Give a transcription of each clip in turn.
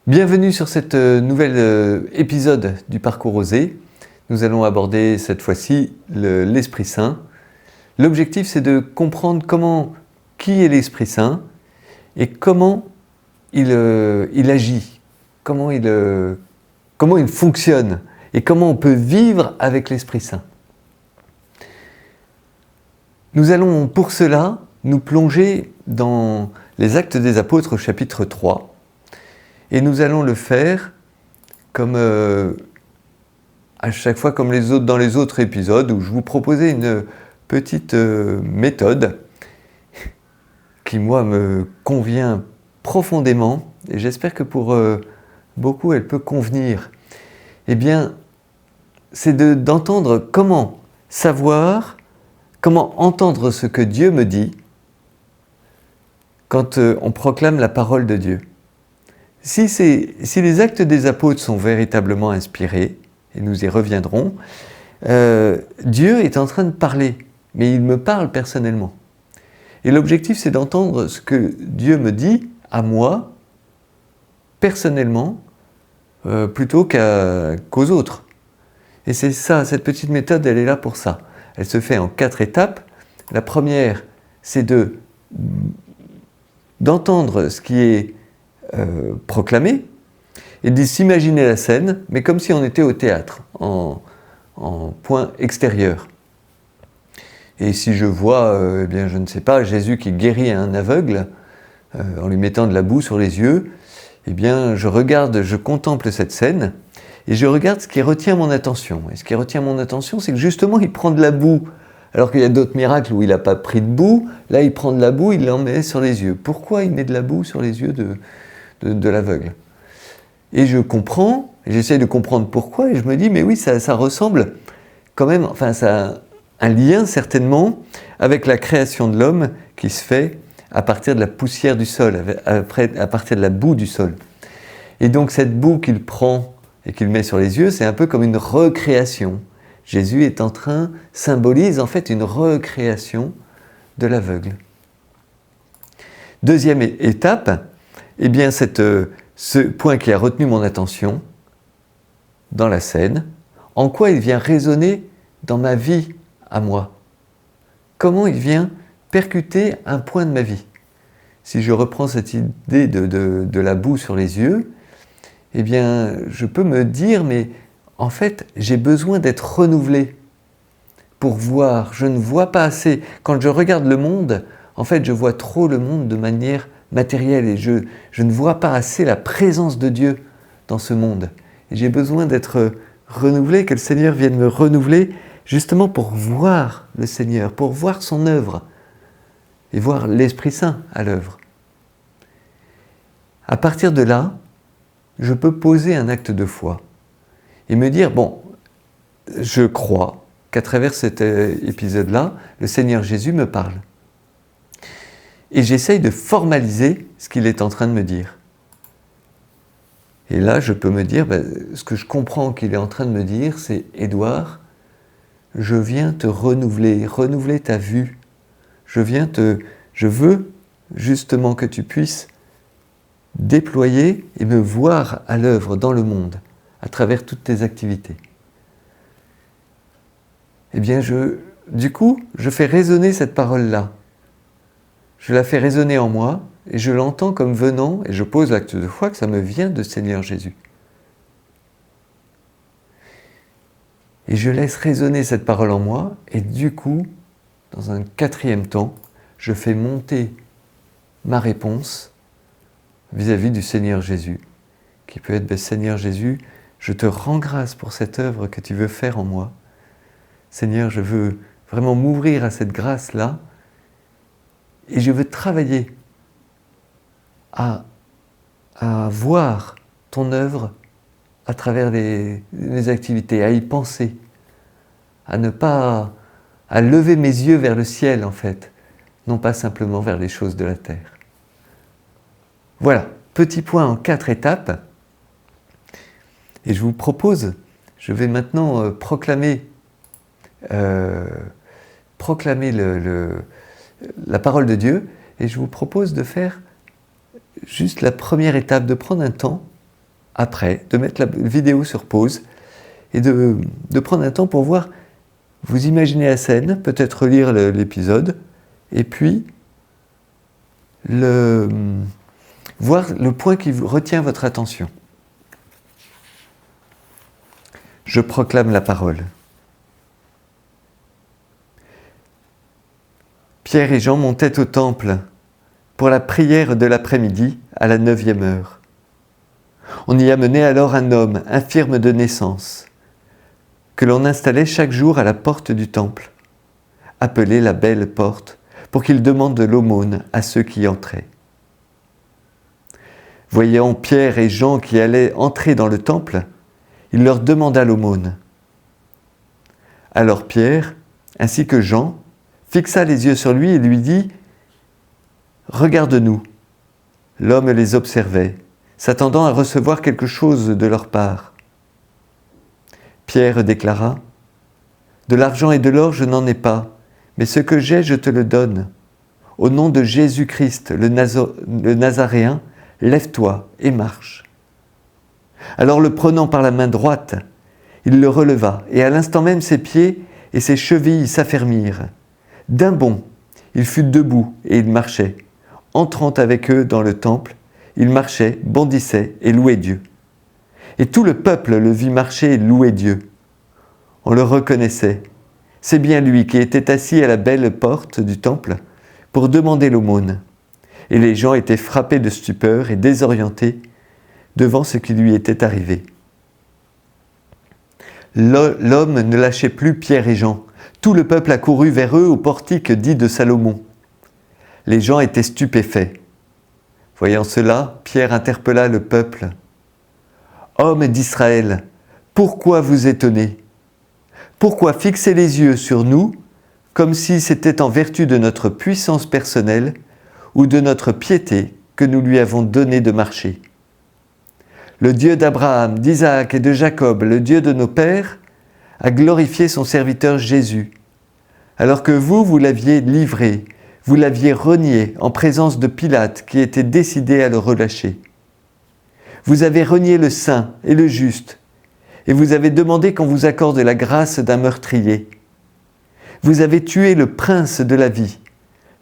Bienvenue sur cet nouvel épisode du Parcours Osé. Nous allons aborder cette fois-ci l'Esprit Saint. L'objectif, c'est de comprendre qui est l'Esprit Saint et comment il agit, comment il fonctionne et comment on peut vivre avec l'Esprit Saint. Nous allons pour cela nous plonger dans les Actes des Apôtres au chapitre 3. Et nous allons le faire comme à chaque fois, comme dans les autres épisodes, où je vous proposais une petite méthode qui, moi, me convient profondément, et j'espère que pour beaucoup, elle peut convenir. Eh bien, c'est d'entendre comment entendre ce que Dieu me dit quand on proclame la parole de Dieu. Si les actes des apôtres sont véritablement inspirés, et nous y reviendrons, Dieu est en train de parler, mais il me parle personnellement. Et l'objectif, c'est d'entendre ce que Dieu me dit à moi, personnellement, plutôt qu'aux autres. Et c'est ça, cette petite méthode, elle est là pour ça. Elle se fait en 4 étapes. La première, c'est d'entendre ce qui est proclamé et de s'imaginer la scène, mais comme si on était au théâtre, en point extérieur. Et si je vois, je ne sais pas, Jésus qui guérit un aveugle en lui mettant de la boue sur les yeux, je contemple cette scène et je regarde ce qui retient mon attention. Et ce qui retient mon attention, c'est que justement, il prend de la boue. Alors qu'il y a d'autres miracles où il n'a pas pris de boue, là il prend de la boue, il l'en met sur les yeux. Pourquoi il met de la boue sur les yeux de l'aveugle? Et je comprends, j'essaie de comprendre pourquoi, et je me dis, mais oui, ça ressemble quand même, ça a un lien certainement avec la création de l'homme qui se fait à partir de la poussière du sol, à partir de la boue du sol. Et donc cette boue qu'il prend et qu'il met sur les yeux, c'est un peu comme une recréation. Jésus symbolise en fait une recréation de l'aveugle. Deuxième étape, ce point qui a retenu mon attention dans la scène, en quoi il vient résonner dans ma vie à moi? Comment il vient percuter un point de ma vie? Si je reprends cette idée de la boue sur les yeux, je peux me dire, mais en fait, j'ai besoin d'être renouvelé pour voir. Je ne vois pas assez. Quand je regarde le monde, en fait, je vois trop le monde de manière matérielle et je ne vois pas assez la présence de Dieu dans ce monde. Et j'ai besoin d'être renouvelé, que le Seigneur vienne me renouveler justement pour voir le Seigneur, pour voir son œuvre et voir l'Esprit Saint à l'œuvre. À partir de là, je peux poser un acte de foi et me dire, je crois qu'à travers cet épisode-là, le Seigneur Jésus me parle. Et j'essaye de formaliser ce qu'il est en train de me dire. Et là, je peux me dire, ce que je comprends qu'il est en train de me dire, c'est « Édouard, je viens te renouveler ta vue. Je veux justement que tu puisses déployer et me voir à l'œuvre dans le monde, à travers toutes tes activités. » Du coup, je fais résonner cette parole-là. Je la fais résonner en moi et je l'entends comme venant et je pose l'acte de foi que ça me vient de Seigneur Jésus. Et je laisse résonner cette parole en moi et du coup, dans un 4e temps, je fais monter ma réponse vis-à-vis du Seigneur Jésus, qui peut être, Seigneur Jésus, je te rends grâce pour cette œuvre que tu veux faire en moi. Seigneur, je veux vraiment m'ouvrir à cette grâce-là et je veux travailler à voir ton œuvre à travers les activités, à y penser, à lever mes yeux vers le ciel en fait, non pas simplement vers les choses de la terre. Voilà, petit point en 4 étapes. Et je vous propose, je vais maintenant proclamer la parole de Dieu, et je vous propose de faire juste la première étape, de prendre un temps après, de mettre la vidéo sur pause et de prendre un temps pour voir, vous imaginez la scène, peut-être lire l'épisode, et puis voir le point qui retient votre attention. Je proclame la parole. Pierre et Jean montaient au temple pour la prière de l'après-midi à la 9e heure. On y amenait alors un homme infirme de naissance, que l'on installait chaque jour à la porte du temple, appelée la Belle Porte, pour qu'il demande de l'aumône à ceux qui y entraient. Voyant Pierre et Jean qui allaient entrer dans le temple, il leur demanda l'aumône. Alors Pierre, ainsi que Jean, fixa les yeux sur lui et lui dit « Regarde-nous ». L'homme les observait, s'attendant à recevoir quelque chose de leur part. Pierre déclara « De l'argent et de l'or je n'en ai pas, mais ce que j'ai je te le donne. Au nom de Jésus-Christ, le Nazaréen, lève-toi et marche. » Alors le prenant par la main droite, il le releva, et à l'instant même ses pieds et ses chevilles s'affermirent. D'un bond, il fut debout et il marchait. Entrant avec eux dans le temple, il marchait, bondissait et louait Dieu. Et tout le peuple le vit marcher et louer Dieu. On le reconnaissait. C'est bien lui qui était assis à la belle porte du temple pour demander l'aumône. Et les gens étaient frappés de stupeur et désorientés devant ce qui lui était arrivé. L'homme ne lâchait plus Pierre et Jean. Tout le peuple accourut vers eux au portique dit de Salomon. Les gens étaient stupéfaits. Voyant cela, Pierre interpella le peuple. « Hommes d'Israël, pourquoi vous étonnez? Pourquoi fixer les yeux sur nous comme si c'était en vertu de notre puissance personnelle ou de notre piété que nous lui avons donné de marcher? Le Dieu d'Abraham, d'Isaac et de Jacob, le Dieu de nos pères, a glorifié son serviteur Jésus, alors que vous l'aviez livré, vous l'aviez renié en présence de Pilate qui était décidé à le relâcher. Vous avez renié le saint et le juste, et vous avez demandé qu'on vous accorde la grâce d'un meurtrier. Vous avez tué le prince de la vie,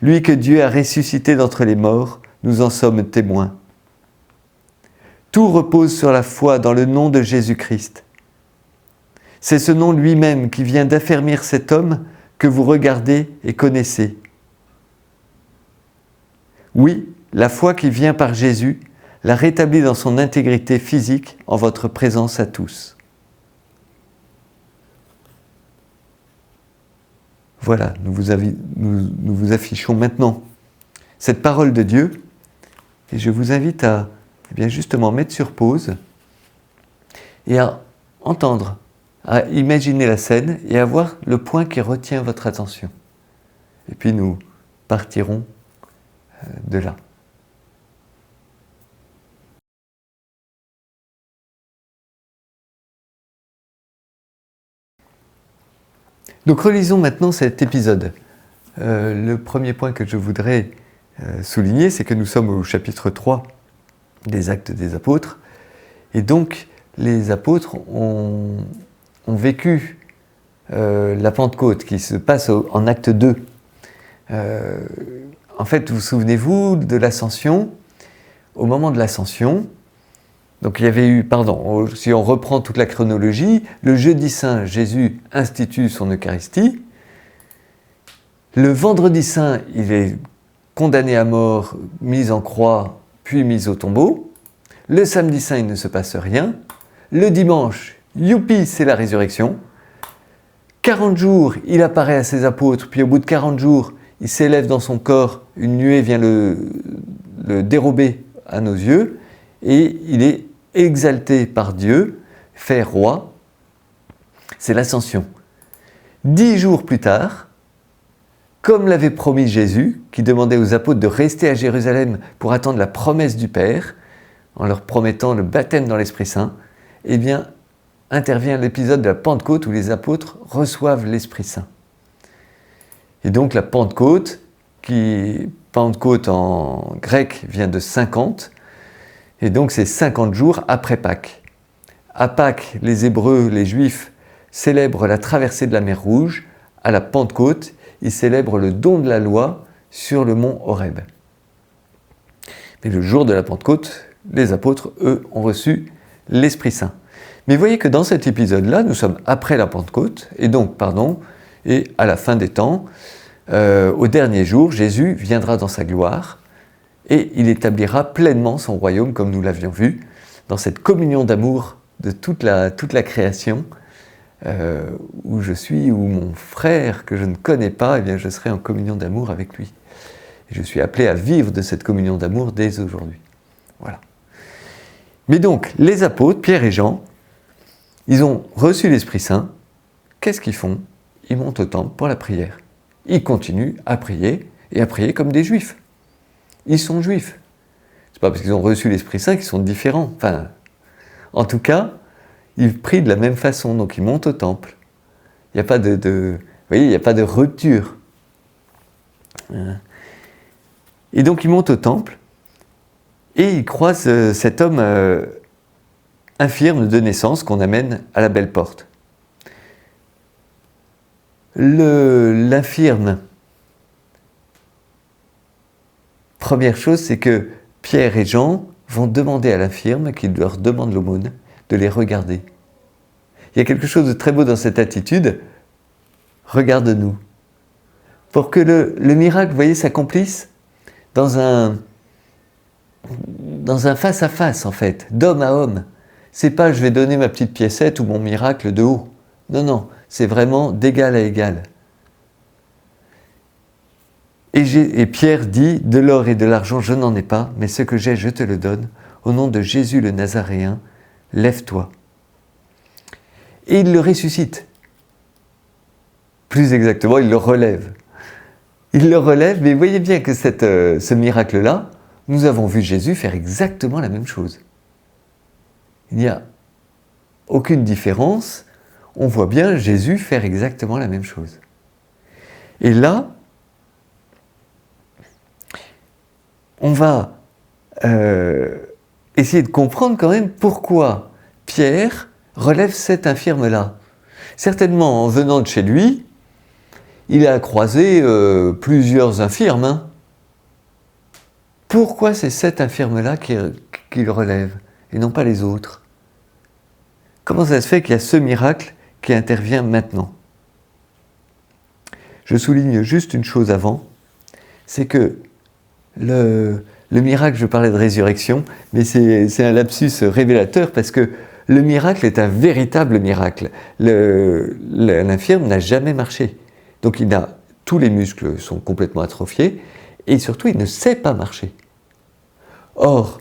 lui que Dieu a ressuscité d'entre les morts, nous en sommes témoins. Tout repose sur la foi dans le nom de Jésus-Christ. C'est ce nom lui-même qui vient d'affermir cet homme que vous regardez et connaissez. Oui, la foi qui vient par Jésus l'a rétabli dans son intégrité physique en votre présence à tous. Voilà, nous vous affichons maintenant cette parole de Dieu et je vous invite à justement mettre sur pause et à entendre, à imaginer la scène et à voir le point qui retient votre attention. Et puis nous partirons de là. Donc relisons maintenant cet épisode. Le premier point que je voudrais souligner, c'est que nous sommes au chapitre 3 des Actes des Apôtres. Et donc, les apôtres ont vécu la Pentecôte qui se passe en acte 2. En fait, vous souvenez-vous de l'ascension? Au moment de l'ascension, donc il y avait eu, si on reprend toute la chronologie, le jeudi saint, Jésus institue son Eucharistie. Le vendredi saint, il est condamné à mort, mis en croix, puis mis au tombeau. Le samedi saint, il ne se passe rien. Le dimanche, youpi, c'est la résurrection. 40 jours, il apparaît à ses apôtres, puis au bout de 40 jours, il s'élève dans son corps, une nuée vient le dérober à nos yeux, et il est exalté par Dieu, fait roi. C'est l'ascension. 10 jours plus tard, comme l'avait promis Jésus, qui demandait aux apôtres de rester à Jérusalem pour attendre la promesse du Père, en leur promettant le baptême dans l'Esprit Saint, eh bien, intervient l'épisode de la Pentecôte où les apôtres reçoivent l'Esprit Saint. Et donc la Pentecôte en grec vient de 50, Et donc c'est 50 jours après Pâques. À Pâques, les Hébreux, les Juifs, célèbrent la traversée de la mer Rouge. À la Pentecôte, ils célèbrent le don de la loi sur le mont Horeb. Mais le jour de la Pentecôte, les apôtres, eux, ont reçu l'Esprit Saint. Mais voyez que dans cet épisode-là, nous sommes après la Pentecôte, et à la fin des temps, au dernier jour, Jésus viendra dans sa gloire et il établira pleinement son royaume, comme nous l'avions vu, dans cette communion d'amour de toute la création, où je suis, où mon frère que je ne connais pas, eh bien je serai en communion d'amour avec lui. Et je suis appelé à vivre de cette communion d'amour dès aujourd'hui. Voilà. Mais donc, les apôtres, Pierre et Jean, ils ont reçu l'Esprit Saint. Qu'est-ce qu'ils font? Ils montent au temple pour la prière. Ils continuent à prier, et à prier comme des Juifs. Ils sont Juifs. C'est pas parce qu'ils ont reçu l'Esprit Saint qu'ils sont différents. Enfin, en tout cas, ils prient de la même façon, donc ils montent au temple. Il n'y a pas vous voyez, il n'y a pas de rupture. Et donc ils montent au temple, et ils croisent cet homme infirme de naissance qu'on amène à la belle porte. L'infirme, première chose, c'est que Pierre et Jean vont demander à l'infirme qu'il leur demande l'aumône de les regarder. Il y a quelque chose de très beau dans cette attitude. Regarde-nous. Pour que le miracle, vous voyez, s'accomplisse dans un face-à-face, en fait, d'homme à homme. C'est pas je vais donner ma petite piécette ou mon miracle de haut. Non, c'est vraiment d'égal à égal. Et Pierre dit, de l'or et de l'argent je n'en ai pas, mais ce que j'ai je te le donne. Au nom de Jésus le Nazaréen, lève-toi. Et il le ressuscite. Plus exactement, il le relève. Il le relève, mais voyez bien que ce miracle-là, nous avons vu Jésus faire exactement la même chose. Il n'y a aucune différence. On voit bien Jésus faire exactement la même chose. Et là, on va essayer de comprendre quand même pourquoi Pierre relève cet infirme-là. Certainement, en venant de chez lui, il a croisé plusieurs infirmes. Hein. Pourquoi c'est cet infirme-là qu'il relève et non pas les autres? Comment ça se fait qu'il y a ce miracle qui intervient maintenant? Je souligne juste une chose avant, c'est que le miracle, je parlais de résurrection, mais c'est un lapsus révélateur parce que le miracle est un véritable miracle. L'infirme n'a jamais marché. Donc tous les muscles sont complètement atrophiés et surtout il ne sait pas marcher. Or,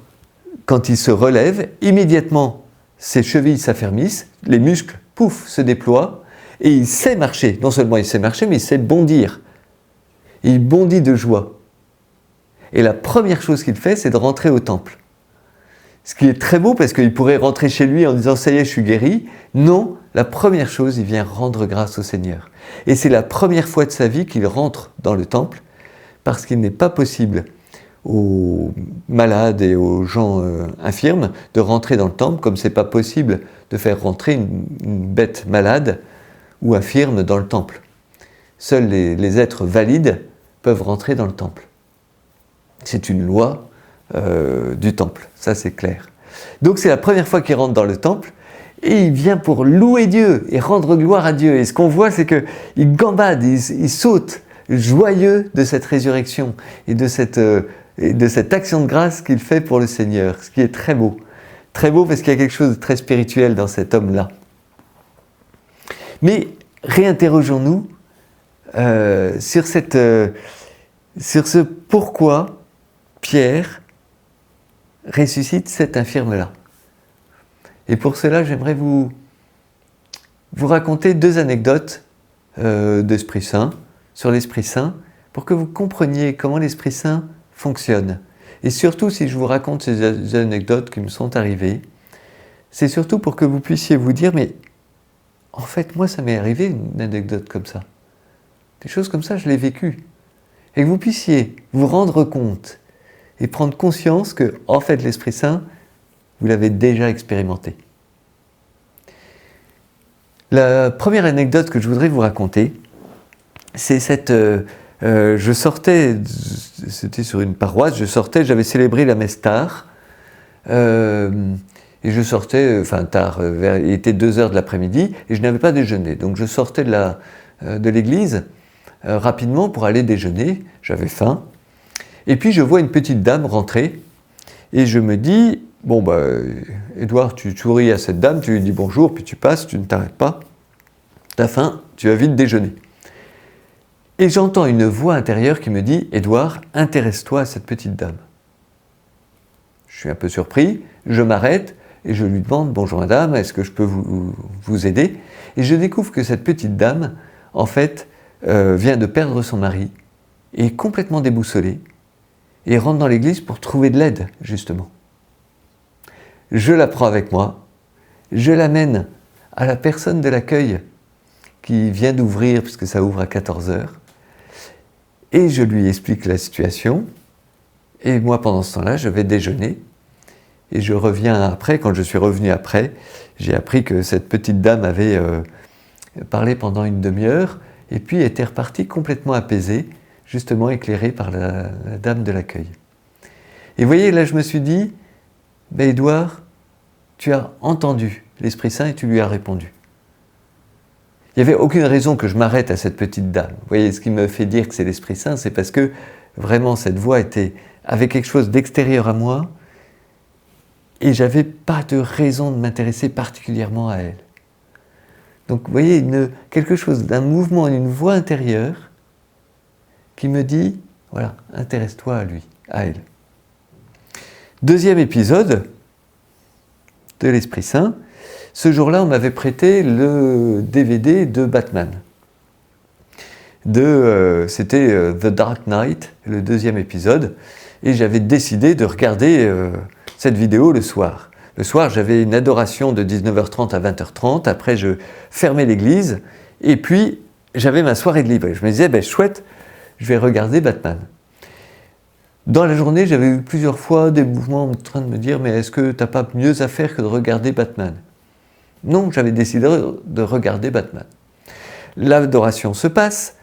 quand il se relève, immédiatement ses chevilles s'affermissent, les muscles, pouf, se déploient et il sait marcher. Non seulement il sait marcher, mais il sait bondir. Il bondit de joie. Et la première chose qu'il fait, c'est de rentrer au temple. Ce qui est très beau parce qu'il pourrait rentrer chez lui en disant « ça y est, je suis guéri ». Non, la première chose, il vient rendre grâce au Seigneur. Et c'est la première fois de sa vie qu'il rentre dans le temple parce qu'il n'est pas possible aux malades et aux gens infirmes de rentrer dans le temple comme c'est pas possible de faire rentrer une bête malade ou infirme dans le temple. Seuls les êtres valides peuvent rentrer dans le temple. C'est une loi du temple, ça c'est clair. Donc c'est la première fois qu'il rentre dans le temple et il vient pour louer Dieu et rendre gloire à Dieu. Et ce qu'on voit, c'est qu'il gambade, il saute joyeux de cette résurrection et de cette action de grâce qu'il fait pour le Seigneur, ce qui est très beau. Très beau parce qu'il y a quelque chose de très spirituel dans cet homme-là. Mais réinterrogeons-nous sur ce pourquoi Pierre ressuscite cet infirme-là. Et pour cela, j'aimerais vous raconter 2 anecdotes d'Esprit Saint, sur l'Esprit Saint, pour que vous compreniez comment l'Esprit Saint fonctionne. Et surtout, si je vous raconte ces anecdotes qui me sont arrivées, c'est surtout pour que vous puissiez vous dire, mais en fait, moi, ça m'est arrivé une anecdote comme ça. Des choses comme ça, je l'ai vécu. Et que vous puissiez vous rendre compte et prendre conscience que, en fait, l'Esprit Saint vous l'avez déjà expérimenté. La première anecdote que je voudrais vous raconter, c'est je sortais, c'était sur une paroisse, j'avais célébré la messe tard, et je sortais, tard, il était 2h de l'après-midi, et je n'avais pas déjeuné. Donc je sortais de l'église rapidement pour aller déjeuner, j'avais faim. Et puis je vois une petite dame rentrer, et je me dis, Édouard, tu souris à cette dame, tu lui dis bonjour, puis tu passes, tu ne t'arrêtes pas, t'as faim, tu vas vite déjeuner. Et j'entends une voix intérieure qui me dit, Édouard, intéresse-toi à cette petite dame. Je suis un peu surpris, je m'arrête, et je lui demande, bonjour madame, est-ce que je peux vous aider? Et je découvre que cette petite dame, en fait, vient de perdre son mari, et est complètement déboussolée, et rentre dans l'église pour trouver de l'aide, justement. Je la prends avec moi, je l'amène à la personne de l'accueil qui vient d'ouvrir, puisque ça ouvre à 14h, et je lui explique la situation, et moi pendant ce temps-là, je vais déjeuner, et je reviens après, quand je suis revenu après, j'ai appris que cette petite dame avait parlé pendant une demi-heure, et puis était repartie complètement apaisée, justement éclairée par la dame de l'accueil. Et vous voyez, là je me suis dit, Édouard, tu as entendu l'Esprit Saint et tu lui as répondu. Il n'y avait aucune raison que je m'arrête à cette petite dame. Vous voyez, ce qui me fait dire que c'est l'Esprit Saint, c'est parce que vraiment cette voix avait quelque chose d'extérieur à moi, et j'avais pas de raison de m'intéresser particulièrement à elle. Donc vous voyez, quelque chose d'un mouvement, une voix intérieure qui me dit, voilà, intéresse-toi à lui, à elle. Deuxième épisode de l'Esprit Saint, ce jour-là, on m'avait prêté le DVD de Batman. C'était The Dark Knight, le deuxième épisode, et j'avais décidé de regarder cette vidéo le soir. Le soir, j'avais une adoration de 19h30 à 20h30, après je fermais l'église, et puis j'avais ma soirée de libre. Je me disais, chouette, je vais regarder Batman. Dans la journée, j'avais eu plusieurs fois des mouvements en train de me dire, mais est-ce que tu n'as pas mieux à faire que de regarder Batman? Non, j'avais décidé de regarder Batman. L'adoration se passe,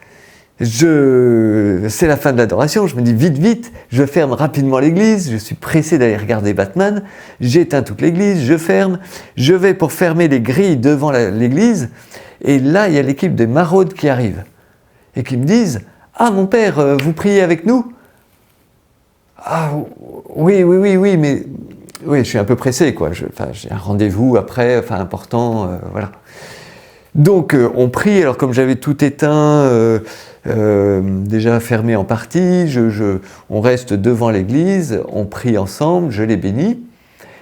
c'est la fin de l'adoration, je me dis vite, je ferme rapidement l'église, je suis pressé d'aller regarder Batman, j'éteins toute l'église, je ferme, je vais pour fermer les grilles devant l'église, et là il y a l'équipe des maraudes qui arrive, et qui me disent, ah mon père, vous priez avec nous? Ah oui, mais oui, je suis un peu pressé, quoi. J'ai un rendez-vous après, important, voilà. Donc on prie, alors comme j'avais tout éteint, déjà fermé en partie, on reste devant l'église, on prie ensemble, je les bénis,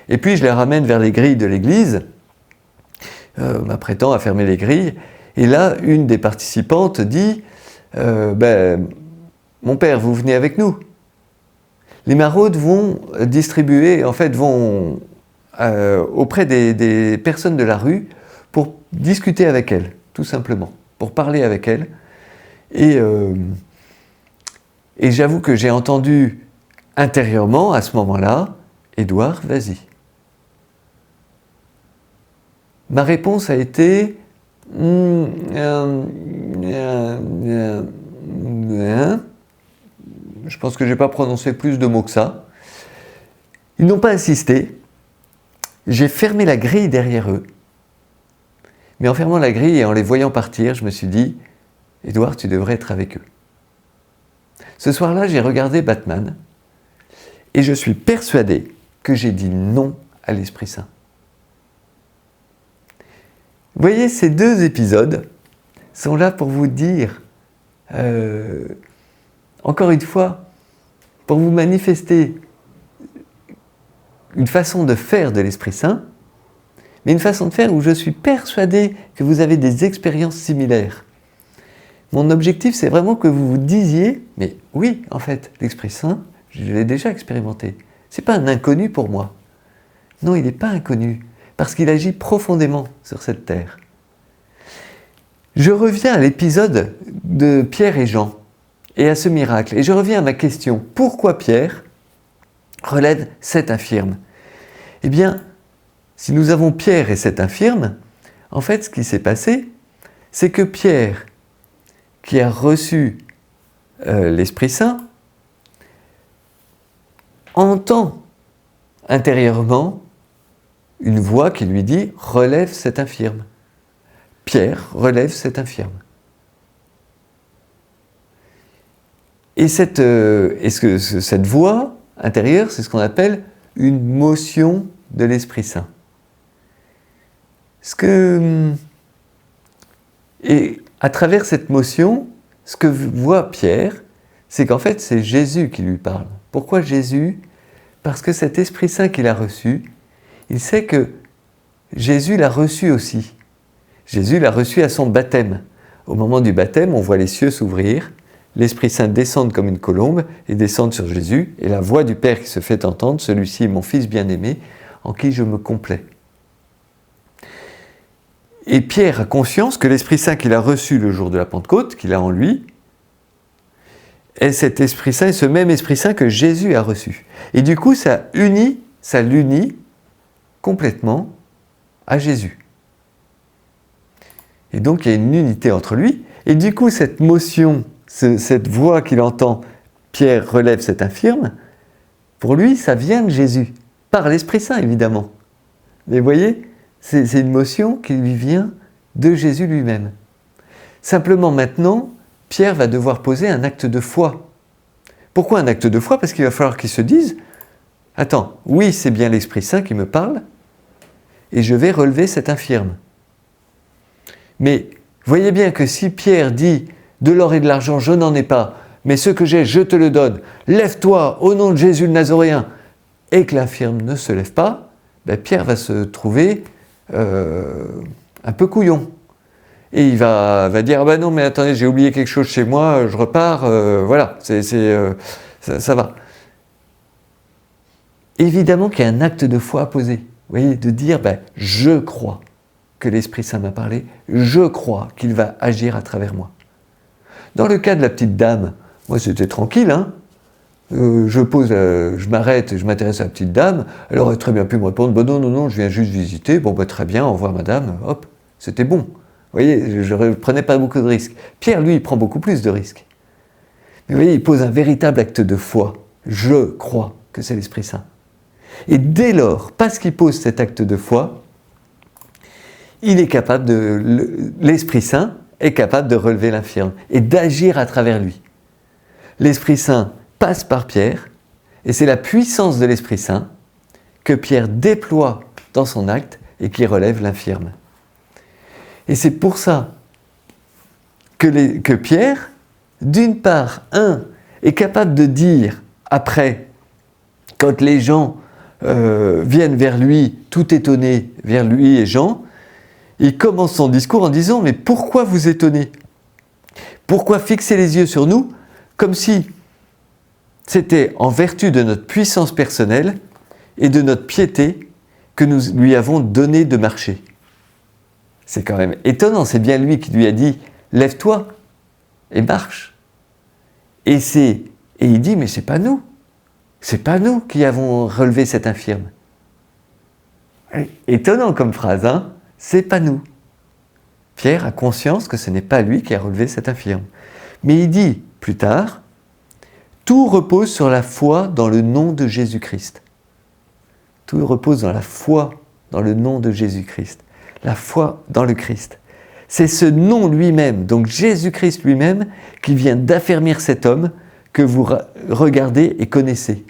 et puis je les ramène vers les grilles de l'église, m'apprêtant à fermer les grilles, et là une des participantes dit, mon père, vous venez avec nous. Les maraudes vont distribuer, vont auprès des personnes de la rue pour discuter avec elles, tout simplement, pour parler avec elles. Et j'avoue que j'ai entendu intérieurement, à ce moment-là, Édouard, vas-y. Ma réponse a été je pense que je n'ai pas prononcé plus de mots que ça. Ils n'ont pas insisté. J'ai fermé la grille derrière eux. Mais en fermant la grille et en les voyant partir, je me suis dit, Édouard, tu devrais être avec eux. Ce soir-là, j'ai regardé Batman et je suis persuadé que j'ai dit non à l'Esprit Saint. Vous voyez, ces deux épisodes sont là pour vous dire, encore une fois, pour vous manifester une façon de faire de l'Esprit Saint, mais une façon de faire où je suis persuadé que vous avez des expériences similaires. Mon objectif, c'est vraiment que vous vous disiez, mais oui, en fait, l'Esprit Saint, je l'ai déjà expérimenté. Ce n'est pas un inconnu pour moi. Non, il n'est pas inconnu, parce qu'il agit profondément sur cette terre. Je reviens à l'épisode de Pierre et Jean, et à ce miracle. Et je reviens à ma question, pourquoi Pierre relève cet infirme? Eh bien, si nous avons Pierre et cet infirme, en fait, ce qui s'est passé, c'est que Pierre, qui a reçu l'Esprit Saint, entend intérieurement une voix qui lui dit « relève cet infirme ». Pierre relève cet infirme. Et cette voix intérieure, c'est ce qu'on appelle une motion de l'Esprit Saint. Et à travers cette motion, ce que voit Pierre, c'est qu'en fait c'est Jésus qui lui parle. Pourquoi Jésus ? Parce que cet Esprit Saint qu'il a reçu, il sait que Jésus l'a reçu aussi. Jésus l'a reçu à son baptême. Au moment du baptême, on voit les cieux s'ouvrir, l'Esprit Saint descendre comme une colombe et descendre sur Jésus, et la voix du Père qui se fait entendre, celui-ci est mon Fils bien-aimé, en qui je me complais. Et Pierre a conscience que l'Esprit Saint qu'il a reçu le jour de la Pentecôte, qu'il a en lui, est cet Esprit Saint, ce même Esprit Saint que Jésus a reçu. Et du coup, ça l'unit complètement à Jésus. Et donc, il y a une unité entre lui. Et du coup, cette motion, cette voix qu'il entend, Pierre relève cet infirme, pour lui, ça vient de Jésus. Par l'Esprit Saint, évidemment. Mais vous voyez, c'est une motion qui lui vient de Jésus lui-même. Simplement maintenant, Pierre va devoir poser un acte de foi. Pourquoi un acte de foi ? Parce qu'il va falloir qu'il se dise « Attends, oui, c'est bien l'Esprit Saint qui me parle, et je vais relever cet infirme. » Mais voyez bien que si Pierre dit « De l'or et de l'argent, je n'en ai pas, mais ce que j'ai, je te le donne. Lève-toi au nom de Jésus le Nazoréen. » et que l'infirme ne se lève pas, Pierre va se trouver un peu couillon. Et il va dire « Ah ben non, mais attendez, j'ai oublié quelque chose chez moi, je repars, voilà, ça va. » Évidemment qu'il y a un acte de foi à poser, vous voyez, de dire « Je crois que l'Esprit Saint m'a parlé, je crois qu'il va agir à travers moi. » Dans le cas de la petite dame, moi c'était tranquille, hein. Je m'arrête, je m'intéresse à la petite dame, elle aurait très bien pu me répondre « Non, je viens juste visiter, très bien, au revoir madame, hop, c'était bon. » Vous voyez, je ne prenais pas beaucoup de risques. Pierre, lui, il prend beaucoup plus de risques. Mais vous voyez, il pose un véritable acte de foi. Je crois que c'est l'Esprit Saint. Et dès lors, parce qu'il pose cet acte de foi, l'Esprit Saint est capable de relever l'infirme et d'agir à travers lui. L'Esprit Saint passe par Pierre, et c'est la puissance de l'Esprit Saint que Pierre déploie dans son acte et qui relève l'infirme. Et c'est pour ça que Pierre, d'une part, est capable de dire après, quand les gens viennent vers lui, tout étonnés, vers lui et Jean, il commence son discours en disant « Mais pourquoi vous étonnez ? Pourquoi fixer les yeux sur nous comme si c'était en vertu de notre puissance personnelle et de notre piété que nous lui avons donné de marcher ?» C'est quand même étonnant, c'est bien lui qui lui a dit « Lève-toi et marche ». Et il dit « Mais c'est pas nous qui avons relevé cet infirme. » Étonnant comme phrase, hein ? C'est pas nous. Pierre a conscience que ce n'est pas lui qui a relevé cet infirme. Mais il dit plus tard « Tout repose sur la foi dans le nom de Jésus-Christ. » Tout repose dans la foi dans le nom de Jésus-Christ. La foi dans le Christ. C'est ce nom lui-même, donc Jésus-Christ lui-même, qui vient d'affermir cet homme que vous regardez et connaissez.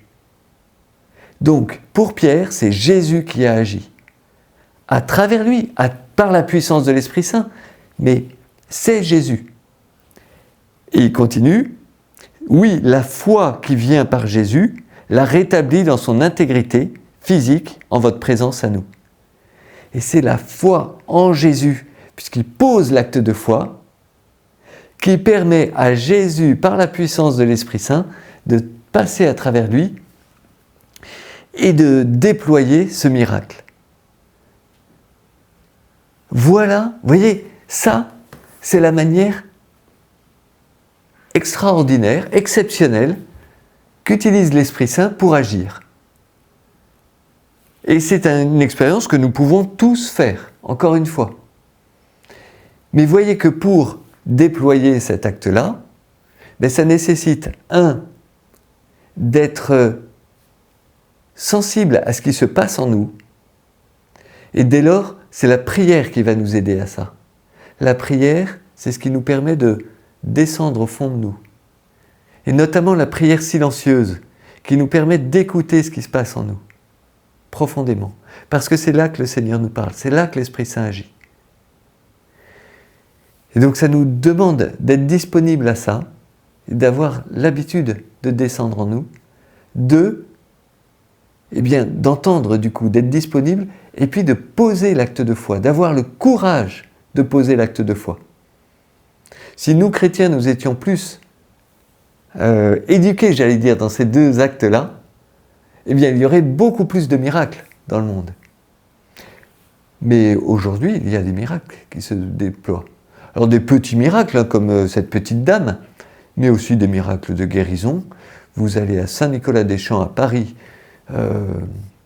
Donc, pour Pierre, c'est Jésus qui a agi. À travers lui, par la puissance de l'Esprit Saint, mais c'est Jésus. Et il continue, oui, la foi qui vient par Jésus l'a rétabli dans son intégrité physique en votre présence à nous. Et c'est la foi en Jésus, puisqu'il pose l'acte de foi, qui permet à Jésus, par la puissance de l'Esprit Saint, de passer à travers lui et de déployer ce miracle. Voilà, vous voyez, ça, c'est la manière extraordinaire, exceptionnelle, qu'utilise l'Esprit Saint pour agir. Et c'est une expérience que nous pouvons tous faire, encore une fois. Mais voyez que pour déployer cet acte-là, ça nécessite, d'être sensible à ce qui se passe en nous. Et dès lors, c'est la prière qui va nous aider à ça. La prière, c'est ce qui nous permet de descendre au fond de nous. Et notamment la prière silencieuse, qui nous permet d'écouter ce qui se passe en nous, profondément. Parce que c'est là que le Seigneur nous parle, c'est là que l'Esprit Saint agit. Et donc ça nous demande d'être disponible à ça, et d'avoir l'habitude de descendre en nous, d'entendre du coup, d'être disponible, et puis de poser l'acte de foi, d'avoir le courage de poser l'acte de foi. Si nous, chrétiens, nous étions plus éduqués, j'allais dire, dans ces deux actes-là, il y aurait beaucoup plus de miracles dans le monde. Mais aujourd'hui, il y a des miracles qui se déploient. Alors des petits miracles, comme cette petite dame, mais aussi des miracles de guérison. Vous allez à Saint-Nicolas-des-Champs à Paris,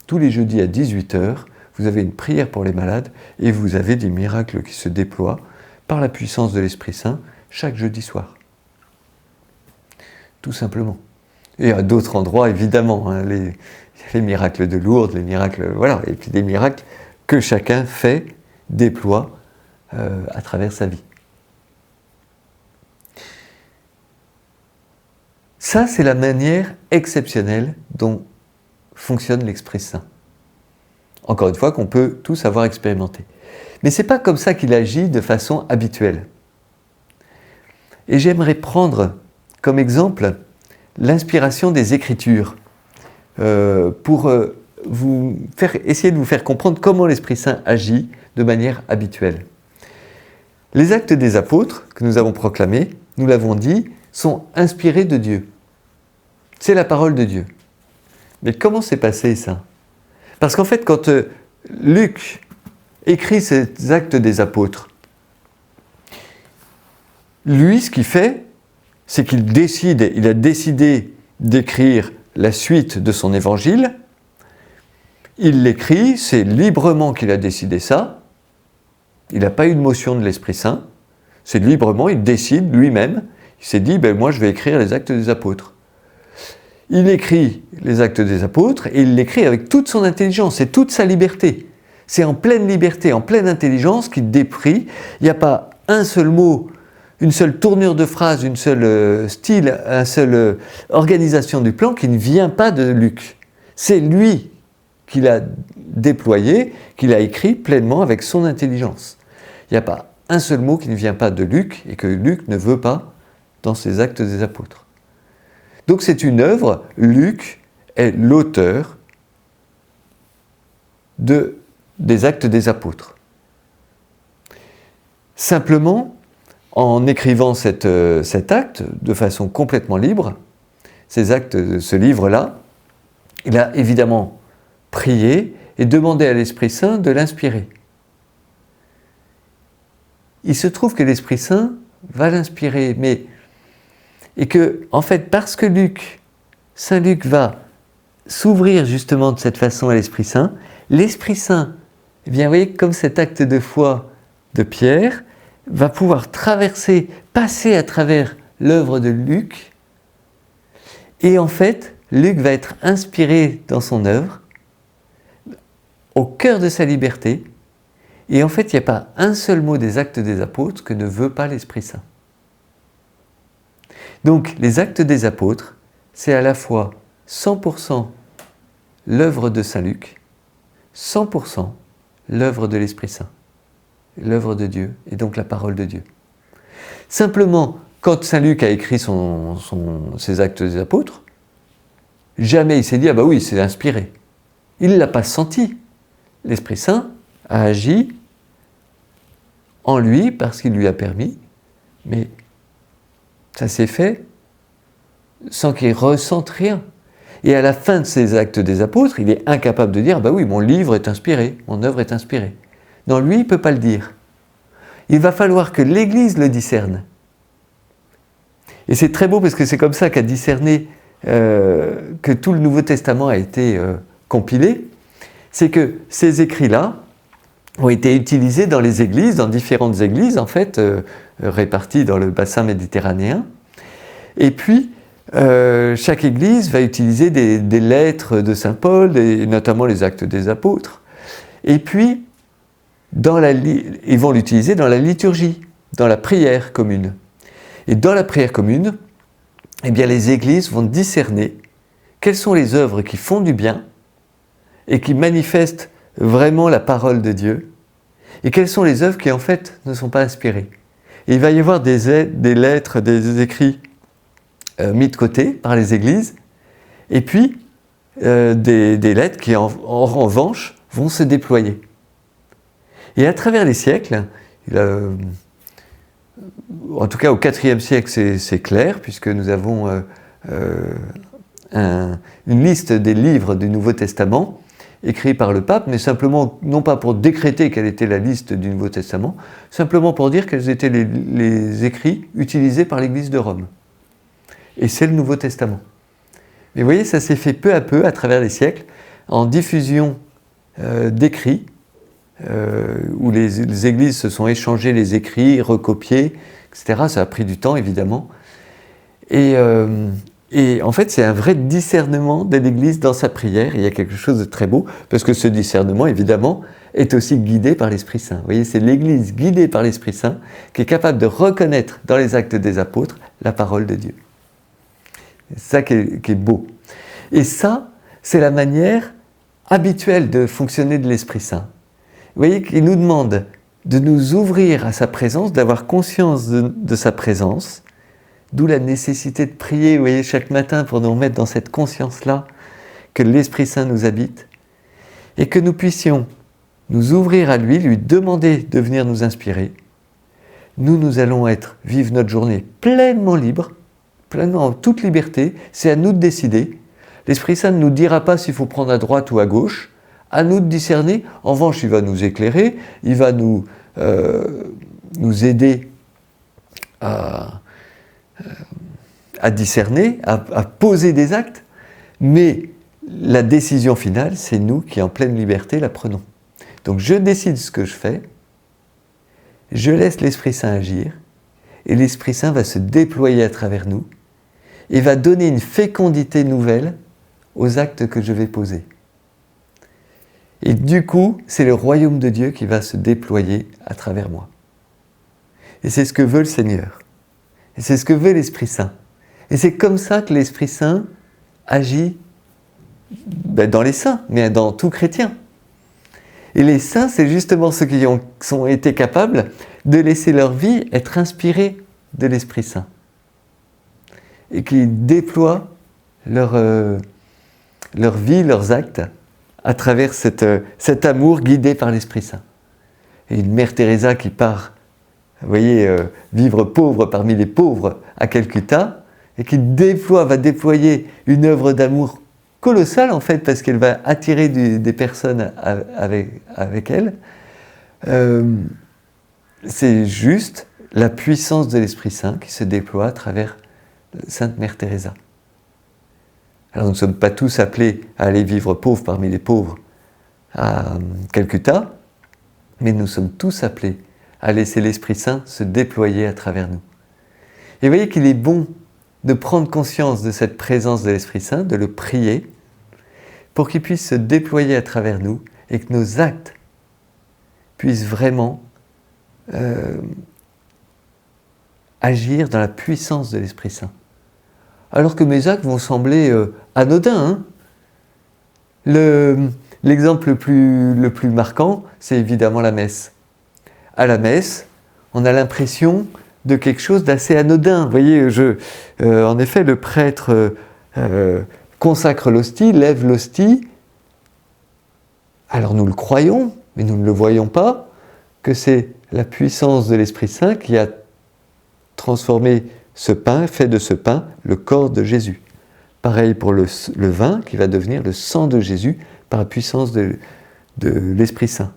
tous les jeudis à 18h, vous avez une prière pour les malades, et vous avez des miracles qui se déploient par la puissance de l'Esprit Saint chaque jeudi soir. Tout simplement. Et à d'autres endroits, évidemment, les miracles de Lourdes, les miracles, voilà, et puis des miracles que chacun fait, déploie à travers sa vie. Ça, c'est la manière exceptionnelle dont fonctionne l'Esprit Saint. Encore une fois, qu'on peut tous avoir expérimenté. Mais ce n'est pas comme ça qu'il agit de façon habituelle. Et j'aimerais prendre comme exemple l'inspiration des Écritures pour essayer de vous faire comprendre comment l'Esprit Saint agit de manière habituelle. Les actes des apôtres que nous avons proclamés, nous l'avons dit, sont inspirés de Dieu. C'est la parole de Dieu. Mais comment s'est passé ça ? Parce qu'en fait, quand Luc écrit ces actes des apôtres, lui, ce qu'il fait, c'est qu'il a décidé d'écrire la suite de son évangile. Il l'écrit, c'est librement qu'il a décidé ça. Il n'a pas eu de motion de l'Esprit Saint. C'est librement, il décide lui-même. Il s'est dit, moi je vais écrire les actes des apôtres. Il écrit les actes des apôtres et il l'écrit avec toute son intelligence et toute sa liberté. C'est en pleine liberté, en pleine intelligence qu'il déprit. Il n'y a pas un seul mot, une seule tournure de phrase, une seule style, une seule organisation du plan qui ne vient pas de Luc. C'est lui qui l'a déployé, qui l'a écrit pleinement avec son intelligence. Il n'y a pas un seul mot qui ne vient pas de Luc et que Luc ne veut pas dans ses actes des apôtres. Donc c'est une œuvre, Luc est l'auteur des actes des apôtres. Simplement, en écrivant cet acte de façon complètement libre, ces actes de ce livre-là, il a évidemment prié et demandé à l'Esprit Saint de l'inspirer. Il se trouve que l'Esprit Saint va l'inspirer, et que, en fait, parce que Saint Luc va s'ouvrir justement de cette façon à l'Esprit Saint, l'Esprit Saint, vous voyez, comme cet acte de foi de Pierre, va pouvoir passer à travers l'œuvre de Luc, et en fait, Luc va être inspiré dans son œuvre, au cœur de sa liberté, et en fait, il n'y a pas un seul mot des actes des apôtres que ne veut pas l'Esprit Saint. Donc, les actes des apôtres, c'est à la fois 100% l'œuvre de Saint Luc, 100% l'œuvre de l'Esprit Saint, l'œuvre de Dieu, et donc la parole de Dieu. Simplement, quand Saint Luc a écrit ses actes des apôtres, jamais il s'est dit « Ah oui, c'est inspiré ». Il ne l'a pas senti. L'Esprit Saint a agi en lui parce qu'il lui a permis, mais ça s'est fait sans qu'il ressente rien. Et à la fin de ces actes des apôtres, il est incapable de dire « oui, mon livre est inspiré, mon œuvre est inspirée ». Non, lui, il ne peut pas le dire. Il va falloir que l'Église le discerne. Et c'est très beau parce que c'est comme ça qu'a discerné que tout le Nouveau Testament a été compilé. c'est que ces écrits-là ont été utilisés dans les églises, dans différentes églises, en fait, réparties dans le bassin méditerranéen. Et puis, chaque église va utiliser des lettres de saint Paul, et notamment les Actes des Apôtres. Et puis, ils vont l'utiliser dans la liturgie, dans la prière commune. Et dans la prière commune, eh bien, les églises vont discerner quelles sont les œuvres qui font du bien et qui manifestent vraiment la parole de Dieu, et quelles sont les œuvres qui en fait ne sont pas inspirées. Et il va y avoir des lettres, des écrits mis de côté par les églises, et puis des lettres qui en revanche vont se déployer. Et à travers les siècles, en tout cas au IVe siècle c'est clair, puisque nous avons une liste des livres du Nouveau Testament écrits par le pape, mais simplement, non pas pour décréter quelle était la liste du Nouveau Testament, simplement pour dire quels étaient les écrits utilisés par l'Église de Rome. Et c'est le Nouveau Testament. Mais vous voyez, ça s'est fait peu à peu, à travers les siècles, en diffusion d'écrits, où les églises se sont échangées les écrits, recopiés, etc. Ça a pris du temps, évidemment. Et en fait, c'est un vrai discernement de l'Église dans sa prière. Il y a quelque chose de très beau, parce que ce discernement, évidemment, est aussi guidé par l'Esprit Saint. Vous voyez, c'est l'Église guidée par l'Esprit Saint qui est capable de reconnaître dans les Actes des Apôtres la parole de Dieu. C'est ça qui est beau. Et ça, c'est la manière habituelle de fonctionner de l'Esprit Saint. Vous voyez qu'il nous demande de nous ouvrir à sa présence, d'avoir conscience de sa présence, d'où la nécessité de prier, vous voyez, chaque matin pour nous remettre dans cette conscience-là que l'Esprit Saint nous habite, et que nous puissions nous ouvrir à lui, lui demander de venir nous inspirer. Nous allons vivre notre journée pleinement libre, pleinement en toute liberté, c'est à nous de décider. L'Esprit Saint ne nous dira pas s'il faut prendre à droite ou à gauche, à nous de discerner. En revanche, il va nous éclairer, il va nous aider à discerner, à poser des actes, mais la décision finale, c'est nous qui, en pleine liberté, la prenons. Donc je décide ce que je fais, je laisse l'Esprit Saint agir, et l'Esprit Saint va se déployer à travers nous, et va donner une fécondité nouvelle aux actes que je vais poser. Et du coup, c'est le royaume de Dieu qui va se déployer à travers moi. Et c'est ce que veut le Seigneur. Et c'est ce que veut l'Esprit Saint. Et c'est comme ça que l'Esprit Saint agit dans les saints, mais dans tout chrétien. Et les saints, c'est justement ceux qui ont été capables de laisser leur vie être inspirée de l'Esprit Saint. Et qui déploient leur vie, leurs actes, à travers cet amour guidé par l'Esprit Saint. Et une mère Teresa qui part, vous voyez, vivre pauvre parmi les pauvres à Calcutta, et qui va déployer une œuvre d'amour colossale, en fait, parce qu'elle va attirer des personnes avec elle. C'est juste la puissance de l'Esprit Saint qui se déploie à travers Sainte Mère Teresa. Alors nous ne sommes pas tous appelés à aller vivre pauvres parmi les pauvres à Calcutta, mais nous sommes tous appelés à laisser l'Esprit Saint se déployer à travers nous. Et vous voyez qu'il est bon de prendre conscience de cette présence de l'Esprit Saint, de le prier, pour qu'il puisse se déployer à travers nous et que nos actes puissent vraiment agir dans la puissance de l'Esprit Saint. Alors que mes actes vont sembler anodins. L'exemple le plus marquant, c'est évidemment la messe. À la messe, on a l'impression de quelque chose d'assez anodin. Vous voyez, en effet, le prêtre consacre l'hostie, lève l'hostie. Alors nous le croyons, mais nous ne le voyons pas, que c'est la puissance de l'Esprit Saint qui a transformé ce pain, fait de ce pain le corps de Jésus. Pareil pour le vin qui va devenir le sang de Jésus par la puissance de l'Esprit Saint.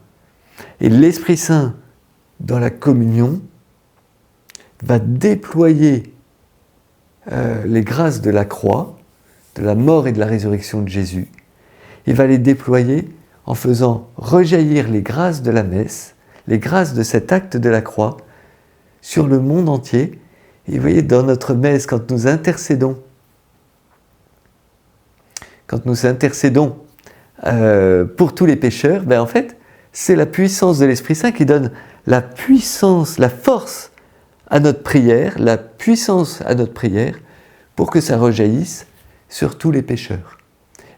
Et l'Esprit Saint, dans la communion, va déployer les grâces de la croix, de la mort et de la résurrection de Jésus. Il va les déployer en faisant rejaillir les grâces de la messe, les grâces de cet acte de la croix, sur le monde entier. Et vous voyez, dans notre messe, quand nous intercédons pour tous les pécheurs, ben en fait, c'est la puissance de l'Esprit Saint qui donne la puissance, la force à notre prière, la puissance à notre prière, pour que ça rejaillisse sur tous les pécheurs.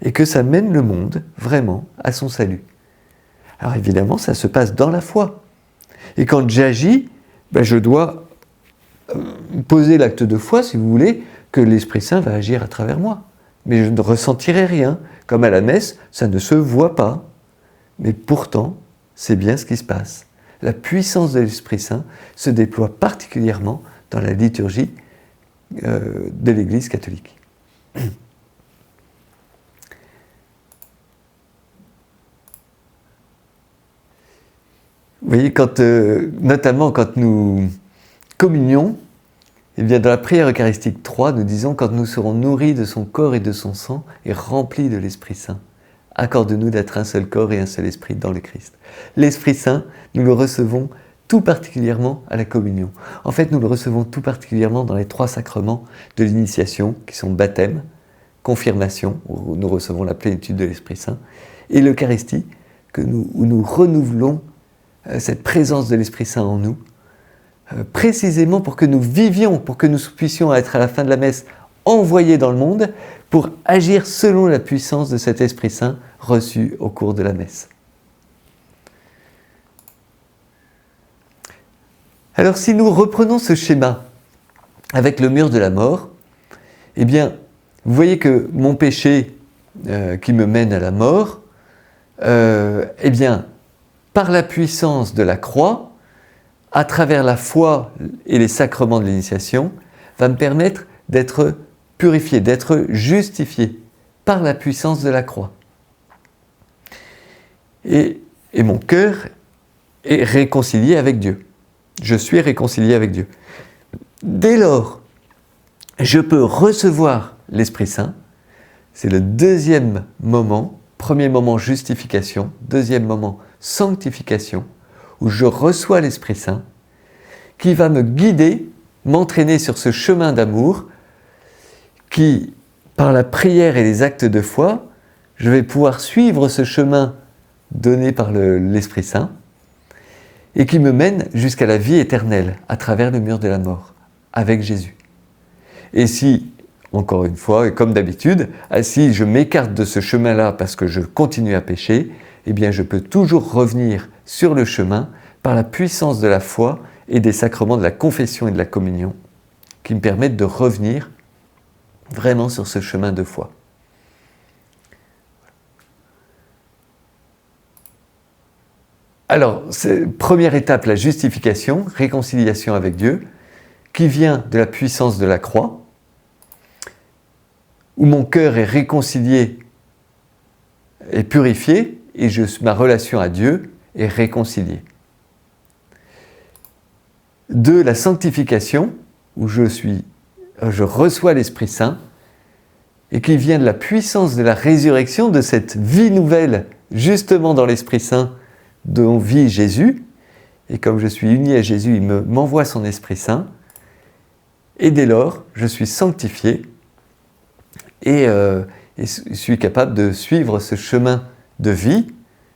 Et que ça mène le monde, vraiment, à son salut. Alors évidemment, ça se passe dans la foi. Et quand j'agis, ben je dois poser l'acte de foi, si vous voulez, que l'Esprit Saint va agir à travers moi. Mais je ne ressentirai rien. Comme à la messe, ça ne se voit pas. Mais pourtant, c'est bien ce qui se passe. La puissance de l'Esprit Saint se déploie particulièrement dans la liturgie de l'Église catholique. Vous voyez, notamment quand nous communions, eh bien dans la prière eucharistique 3, nous disons « Quand nous serons nourris de son corps et de son sang et remplis de l'Esprit Saint, accorde-nous d'être un seul corps et un seul esprit dans le Christ. » L'Esprit Saint, nous le recevons tout particulièrement à la communion. En fait, nous le recevons tout particulièrement dans les 3 sacrements de l'initiation, qui sont baptême, confirmation, où nous recevons la plénitude de l'Esprit Saint, et l'Eucharistie, où nous renouvelons cette présence de l'Esprit Saint en nous, précisément pour que nous vivions, pour que nous puissions être à la fin de la messe envoyés dans le monde, pour agir selon la puissance de cet Esprit Saint reçu au cours de la messe. Alors si nous reprenons ce schéma avec le mur de la mort, eh bien, vous voyez que mon péché qui me mène à la mort, eh bien, par la puissance de la croix, à travers la foi et les sacrements de l'initiation, va me permettre d'être purifié, d'être justifié par la puissance de la croix. Et mon cœur est réconcilié avec Dieu. Je suis réconcilié avec Dieu. Dès lors, je peux recevoir l'Esprit Saint. C'est le deuxième moment. Premier moment, justification. Deuxième moment, sanctification, où je reçois l'Esprit Saint, qui va me guider, m'entraîner sur ce chemin d'amour, qui, par la prière et les actes de foi, je vais pouvoir suivre ce chemin donné par l'Esprit Saint, et qui me mène jusqu'à la vie éternelle, à travers le mur de la mort, avec Jésus. Et si, encore une fois, et comme d'habitude, si je m'écarte de ce chemin-là parce que je continue à pécher, eh bien je peux toujours revenir sur le chemin par la puissance de la foi et des sacrements de la confession et de la communion, qui me permettent de revenir vraiment sur ce chemin de foi. Alors, première étape, la justification, réconciliation avec Dieu, qui vient de la puissance de la croix, où mon cœur est réconcilié et purifié, et ma relation à Dieu est réconciliée. 2, la sanctification, où je reçois l'Esprit Saint, et qui vient de la puissance de la résurrection, de cette vie nouvelle, justement dans l'Esprit Saint, dont vit Jésus, et comme je suis uni à Jésus, il m'envoie son Esprit Saint, et dès lors, je suis sanctifié, et je suis capable de suivre ce chemin de vie,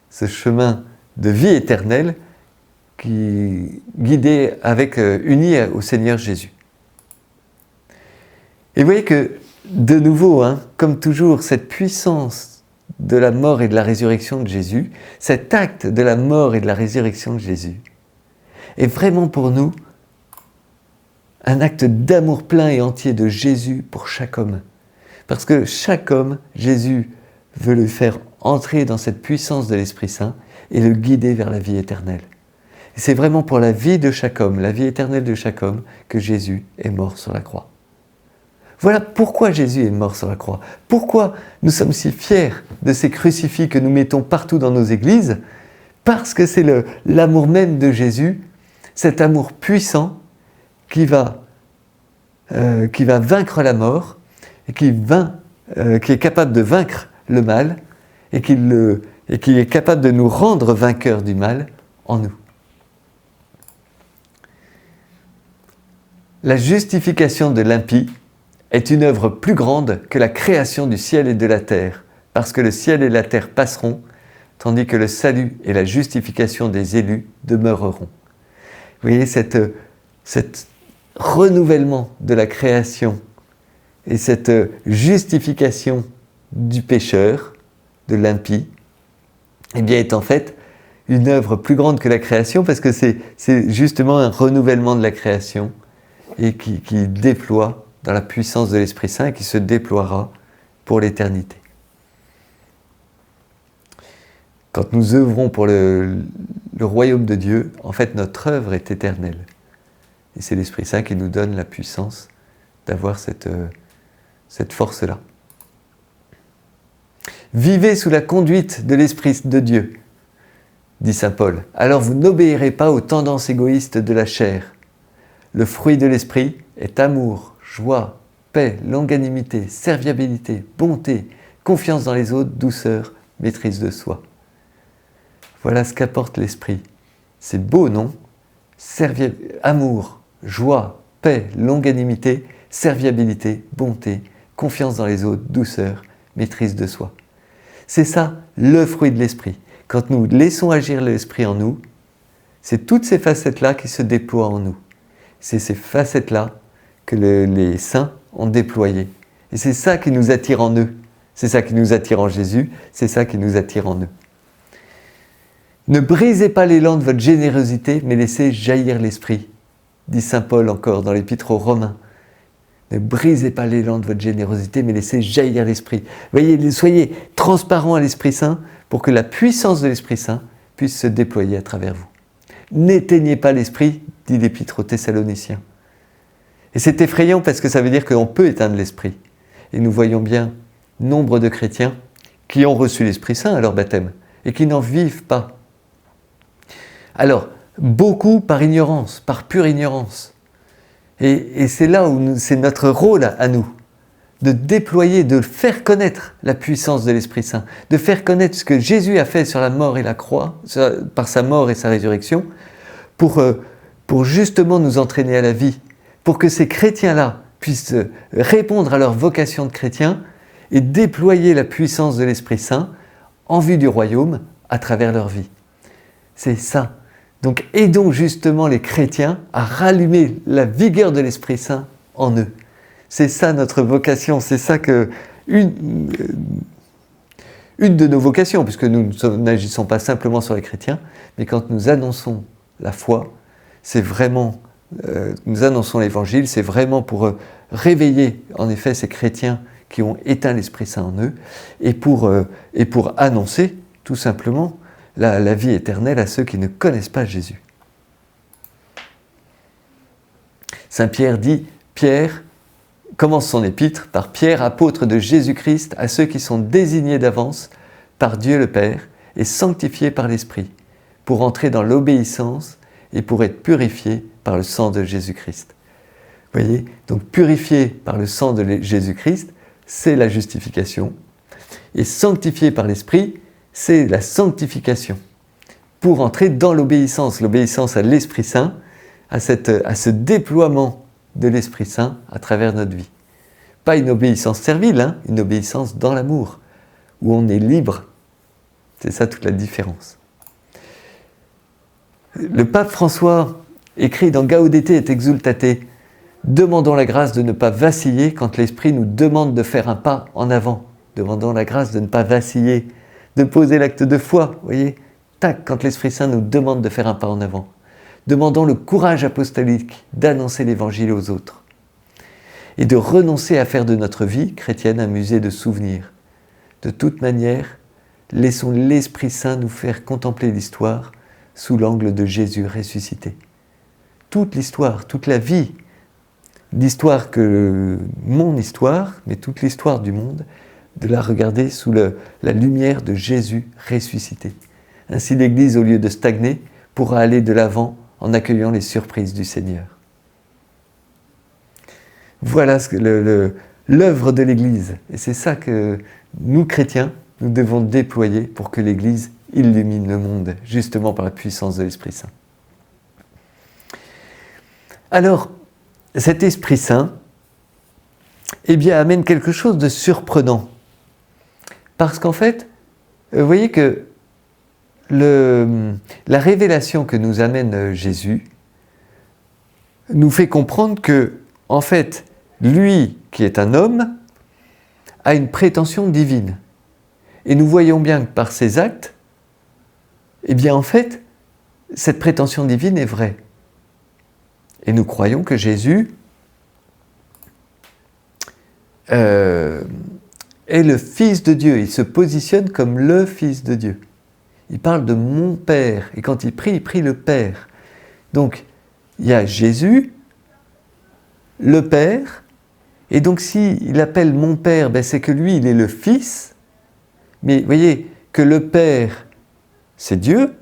ce chemin de vie éternelle, guidé uni au Seigneur Jésus. Et vous voyez que, de nouveau, comme toujours, cette puissance de la mort et de la résurrection de Jésus, cet acte de la mort et de la résurrection de Jésus, est vraiment pour nous un acte d'amour plein et entier de Jésus pour chaque homme. Parce que chaque homme, Jésus veut le faire entrer dans cette puissance de l'Esprit Saint et le guider vers la vie éternelle. Et c'est vraiment pour la vie de chaque homme, la vie éternelle de chaque homme, que Jésus est mort sur la croix. Voilà pourquoi Jésus est mort sur la croix. Pourquoi nous sommes si fiers de ces crucifix que nous mettons partout dans nos églises. Parce que c'est l'amour même de Jésus, cet amour puissant qui va vaincre la mort et qui est capable de vaincre le mal et qui et qui est capable de nous rendre vainqueurs du mal en nous. La justification de l'impie est une œuvre plus grande que la création du ciel et de la terre, parce que le ciel et la terre passeront, tandis que le salut et la justification des élus demeureront. Vous voyez, cet renouvellement de la création et cette justification du pécheur, de l'impie, eh bien, est en fait une œuvre plus grande que la création, parce que c'est justement un renouvellement de la création et qui déploie dans la puissance de l'Esprit Saint et qui se déploiera pour l'éternité. Quand nous œuvrons pour le royaume de Dieu, en fait, notre œuvre est éternelle. Et c'est l'Esprit Saint qui nous donne la puissance d'avoir cette force-là. Vivez sous la conduite de l'Esprit de Dieu, dit saint Paul. Alors vous n'obéirez pas aux tendances égoïstes de la chair. Le fruit de l'Esprit est amour, joie, paix, longanimité, serviabilité, bonté, confiance dans les autres, douceur, maîtrise de soi. Voilà ce qu'apporte l'Esprit. C'est beau, non ? Amour, joie, paix, longanimité, serviabilité, bonté, confiance dans les autres, douceur, maîtrise de soi. C'est ça, le fruit de l'Esprit. Quand nous laissons agir l'Esprit en nous, c'est toutes ces facettes-là qui se déploient en nous. C'est ces facettes-là que les saints ont déployées. Et c'est ça qui nous attire en eux. C'est ça qui nous attire en Jésus, c'est ça qui nous attire en eux. Ne brisez pas l'élan de votre générosité, mais laissez jaillir l'Esprit, dit saint Paul encore dans l'Épître aux Romains. Ne brisez pas l'élan de votre générosité, mais laissez jaillir l'Esprit. Voyez, soyez transparents à l'Esprit Saint pour que la puissance de l'Esprit Saint puisse se déployer à travers vous. N'éteignez pas l'Esprit, dit l'Épître aux Thessaloniciens. Et c'est effrayant parce que ça veut dire qu'on peut éteindre l'Esprit. Et nous voyons bien nombre de chrétiens qui ont reçu l'Esprit Saint à leur baptême et qui n'en vivent pas. Alors, beaucoup par ignorance, par pure ignorance. Et c'est là où c'est notre rôle à nous, de déployer, de faire connaître la puissance de l'Esprit Saint, de faire connaître ce que Jésus a fait sur la mort et la croix, par sa mort et sa résurrection, pour justement nous entraîner à la vie, pour que ces chrétiens-là puissent répondre à leur vocation de chrétien et déployer la puissance de l'Esprit Saint en vue du royaume à travers leur vie. C'est ça. Donc aidons justement les chrétiens à rallumer la vigueur de l'Esprit Saint en eux. C'est ça notre vocation, c'est ça que une de nos vocations, puisque nous n'agissons pas simplement sur les chrétiens, mais quand nous annonçons la foi, c'est vraiment, nous annonçons l'Évangile, c'est vraiment pour réveiller en effet ces chrétiens qui ont éteint l'Esprit Saint en eux, et pour annoncer tout simplement la vie éternelle à ceux qui ne connaissent pas Jésus. Saint Pierre dit, Pierre commence son épître par Pierre, apôtre de Jésus-Christ, à ceux qui sont désignés d'avance par Dieu le Père et sanctifiés par l'Esprit, pour entrer dans l'obéissance et pour être purifiés par le sang de Jésus-Christ. Vous voyez, donc purifiés par le sang de Jésus-Christ, c'est la justification, et sanctifiés par l'Esprit, c'est la sanctification, pour entrer dans l'obéissance à l'Esprit Saint, à ce déploiement de l'Esprit Saint à travers notre vie. Pas une obéissance servile, une obéissance dans l'amour, où on est libre. C'est ça toute la différence. Le pape François écrit dans Gaudete et Exsultate, demandons la grâce de ne pas vaciller quand l'Esprit nous demande de faire un pas en avant. Demandons la grâce de ne pas vaciller, de poser l'acte de foi, vous voyez, tac, quand l'Esprit Saint nous demande de faire un pas en avant. Demandons le courage apostolique d'annoncer l'Évangile aux autres et de renoncer à faire de notre vie chrétienne un musée de souvenirs. De toute manière, laissons l'Esprit Saint nous faire contempler l'histoire sous l'angle de Jésus ressuscité. Toute l'histoire, toute la vie, mon histoire, mais toute l'histoire du monde, de la regarder sous la lumière de Jésus ressuscité. Ainsi l'Église, au lieu de stagner, pourra aller de l'avant en accueillant les surprises du Seigneur. Voilà l'œuvre de l'Église. Et c'est ça que nous, chrétiens, nous devons déployer pour que l'Église illumine le monde, justement par la puissance de l'Esprit Saint. Alors, cet Esprit Saint, eh bien, amène quelque chose de surprenant. Parce qu'en fait, vous voyez que la révélation que nous amène Jésus nous fait comprendre que, en fait, lui, qui est un homme, a une prétention divine. Et nous voyons bien que par ses actes, eh bien, en fait, cette prétention divine est vraie. Et nous croyons que Jésus est le Fils de Dieu. Il se positionne comme le Fils de Dieu. Il parle de mon Père. Et quand il prie le Père. Donc, il y a Jésus, le Père. Et donc, s'il appelle mon Père, ben, c'est que lui, il est le Fils. Mais vous voyez que le Père, c'est Dieu.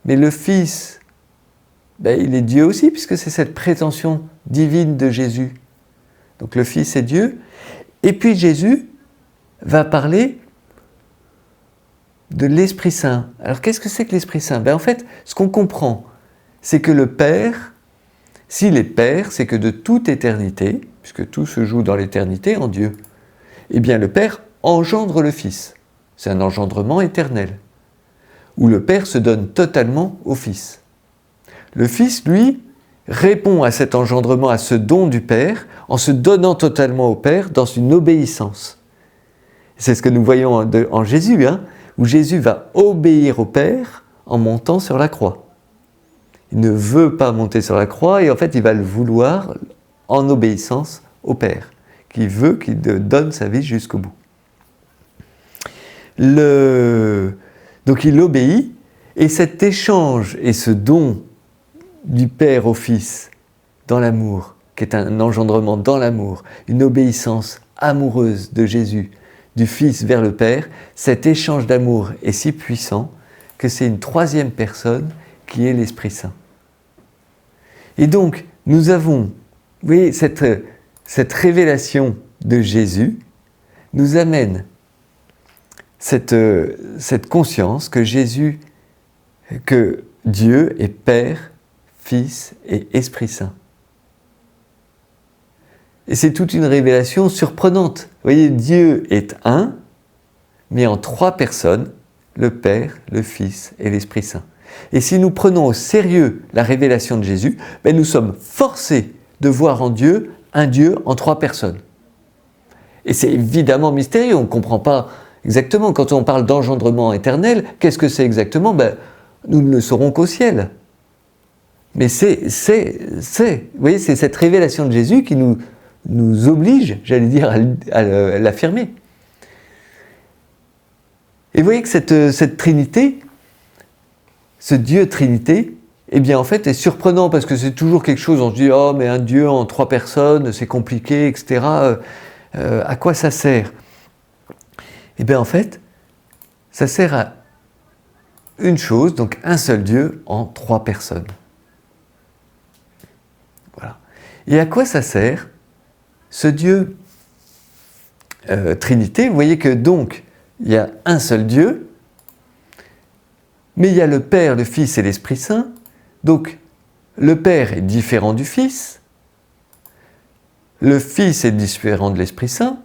Mais le Fils, ben, il est Dieu aussi, puisque c'est cette prétention divine de Jésus. Donc, le Fils est Dieu. Et puis, Jésus va parler de l'Esprit Saint. Alors, qu'est-ce que c'est que l'Esprit Saint? Ben, en fait, ce qu'on comprend, c'est que le Père, s'il est Père, c'est que de toute éternité, puisque tout se joue dans l'éternité en Dieu, eh bien, le Père engendre le Fils. C'est un engendrement éternel, où le Père se donne totalement au Fils. Le Fils, lui, répond à cet engendrement, à ce don du Père, en se donnant totalement au Père dans une obéissance. C'est ce que nous voyons en Jésus, hein, où Jésus va obéir au Père en montant sur la croix. Il ne veut pas monter sur la croix et en fait il va le vouloir en obéissance au Père, qui veut qu'il donne sa vie jusqu'au bout. Donc il obéit, et cet échange et ce don du Père au Fils dans l'amour, qui est un engendrement dans l'amour, une obéissance amoureuse de Jésus, du Fils vers le Père, cet échange d'amour est si puissant que c'est une troisième personne qui est l'Esprit Saint. Et donc, nous avons, vous voyez, cette révélation de Jésus nous amène cette conscience que que Dieu est Père, Fils et Esprit Saint. Et c'est toute une révélation surprenante. Vous voyez, Dieu est un, mais en trois personnes, le Père, le Fils et l'Esprit Saint. Et si nous prenons au sérieux la révélation de Jésus, ben nous sommes forcés de voir en Dieu un Dieu en trois personnes. Et c'est évidemment mystérieux, on ne comprend pas exactement. Quand on parle d'engendrement éternel, qu'est-ce que c'est exactement? Ben, nous ne le saurons qu'au ciel. Mais vous voyez, c'est cette révélation de Jésus qui nous oblige, j'allais dire, à l'affirmer. Et vous voyez que cette Trinité, ce Dieu Trinité, eh bien en fait est surprenant parce que c'est toujours quelque chose, on se dit « Oh, mais un Dieu en trois personnes, c'est compliqué, etc. À quoi ça sert ?» Eh bien en fait, ça sert à une chose, donc un seul Dieu en trois personnes. Voilà. Et à quoi ça sert ce Dieu Trinité? Vous voyez que donc, il y a un seul Dieu, mais il y a le Père, le Fils et l'Esprit Saint. Donc, le Père est différent du Fils, le Fils est différent de l'Esprit Saint,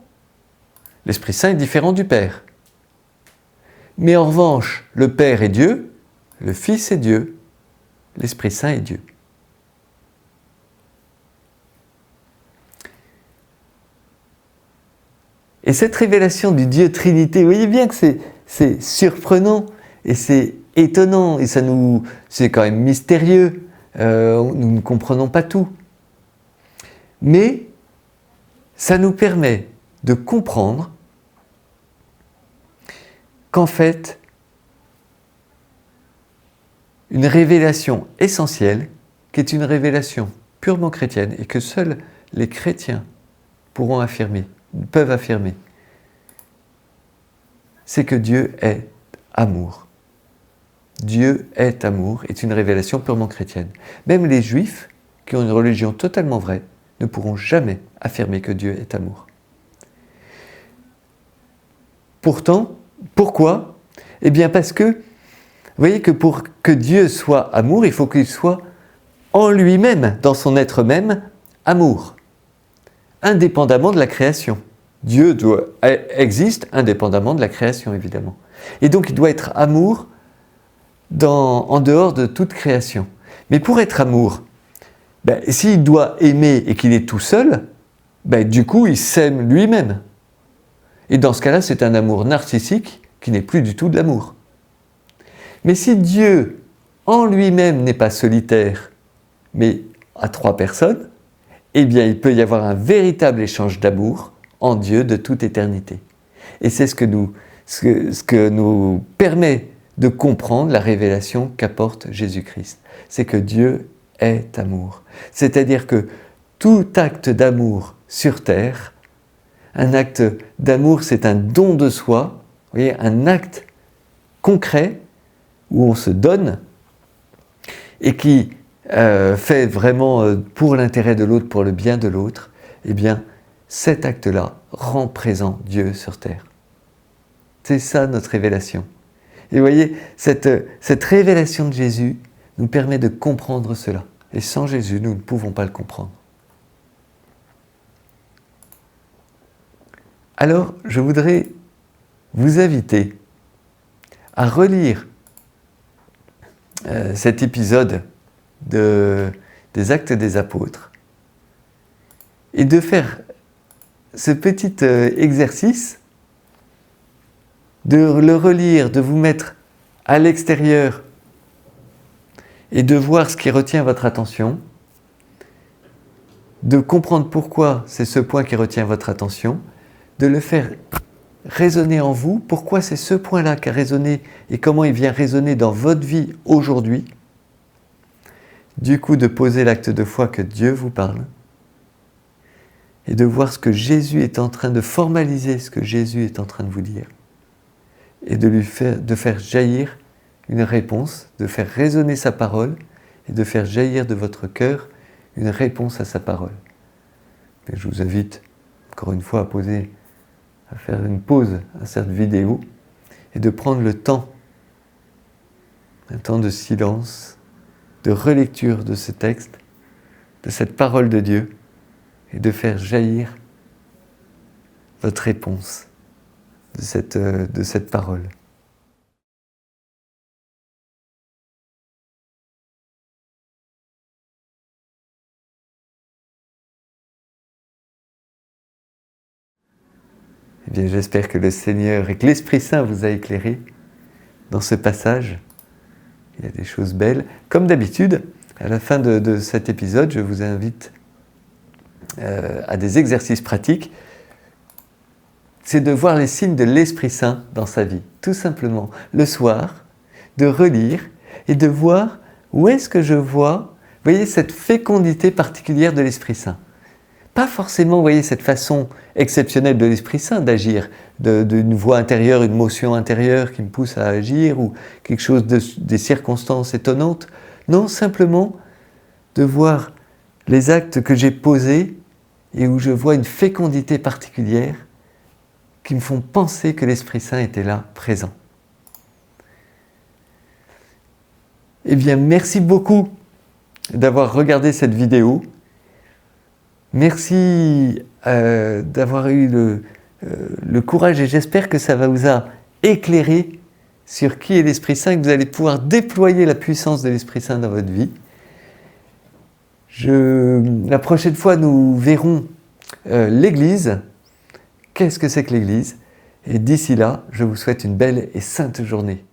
l'Esprit Saint est différent du Père. Mais en revanche, le Père est Dieu, le Fils est Dieu, l'Esprit Saint est Dieu. Et cette révélation du Dieu Trinité, vous voyez bien que c'est surprenant et c'est étonnant et c'est quand même mystérieux. Nous ne comprenons pas tout. Mais ça nous permet de comprendre qu'en fait, une révélation essentielle, qui est une révélation purement chrétienne et que seuls les chrétiens peuvent affirmer, c'est que Dieu est amour. Dieu est amour est une révélation purement chrétienne. Même les Juifs, qui ont une religion totalement vraie, ne pourront jamais affirmer que Dieu est amour. Pourtant, Pourquoi? Eh bien parce que, vous voyez que pour que Dieu soit amour, il faut qu'il soit en lui-même, dans son être même, amour, indépendamment de la création. Dieu existe indépendamment de la création, évidemment. Et donc il doit être amour en dehors de toute création. Mais pour être amour, s'il doit aimer et qu'il est tout seul, du coup il s'aime lui-même. Et dans ce cas-là, c'est un amour narcissique qui n'est plus du tout de l'amour. Mais si Dieu, en lui-même, n'est pas solitaire, mais à 3 personnes, eh bien il peut y avoir un véritable échange d'amour en Dieu de toute éternité. Et c'est ce que nous permet de comprendre la révélation qu'apporte Jésus-Christ. C'est que Dieu est amour. C'est-à-dire que tout acte d'amour sur terre, un acte d'amour, c'est un don de soi, vous voyez, un acte concret où on se donne et qui fait vraiment pour l'intérêt de l'autre, pour le bien de l'autre, eh bien, cet acte-là rend présent Dieu sur terre. C'est ça notre révélation. Et vous voyez, cette révélation de Jésus nous permet de comprendre cela. Et sans Jésus, nous ne pouvons pas le comprendre. Alors, je voudrais vous inviter à relire cet épisode des Actes des Apôtres et de faire ce petit exercice de le relire, de vous mettre à l'extérieur et de voir ce qui retient votre attention, de comprendre pourquoi c'est ce point qui retient votre attention, de le faire résonner en vous, pourquoi c'est ce point-là qui a résonné et comment il vient résonner dans votre vie aujourd'hui. Du coup, de poser l'acte de foi que Dieu vous parle et de voir ce que Jésus est en train de formaliser, ce que Jésus est en train de vous dire et de faire jaillir une réponse, de faire résonner sa parole et de faire jaillir de votre cœur une réponse à sa parole. Et je vous invite encore une fois à faire une pause à cette vidéo et de prendre le temps, un temps de silence, de relecture de ce texte, de cette parole de Dieu, et de faire jaillir votre réponse de cette parole. Eh bien, j'espère que le Seigneur et que l'Esprit Saint vous a éclairé dans ce passage. Il y a des choses belles. Comme d'habitude, à la fin de cet épisode, je vous invite à des exercices pratiques. C'est de voir les signes de l'Esprit Saint dans sa vie. Tout simplement, le soir, de relire et de voir où est-ce que je vois, vous voyez, cette fécondité particulière de l'Esprit Saint. Pas forcément, vous voyez, cette façon exceptionnelle de l'Esprit Saint d'agir, d'une voix intérieure, une motion intérieure qui me pousse à agir, ou quelque chose des circonstances étonnantes. Non, simplement de voir les actes que j'ai posés et où je vois une fécondité particulière qui me font penser que l'Esprit Saint était là, présent. Eh bien, merci beaucoup d'avoir regardé cette vidéo. Merci d'avoir eu le courage et j'espère que ça vous a éclairé sur qui est l'Esprit Saint et que vous allez pouvoir déployer la puissance de l'Esprit Saint dans votre vie. La prochaine fois, nous verrons l'Église. Qu'est-ce que c'est que l'Église? Et d'ici là, je vous souhaite une belle et sainte journée.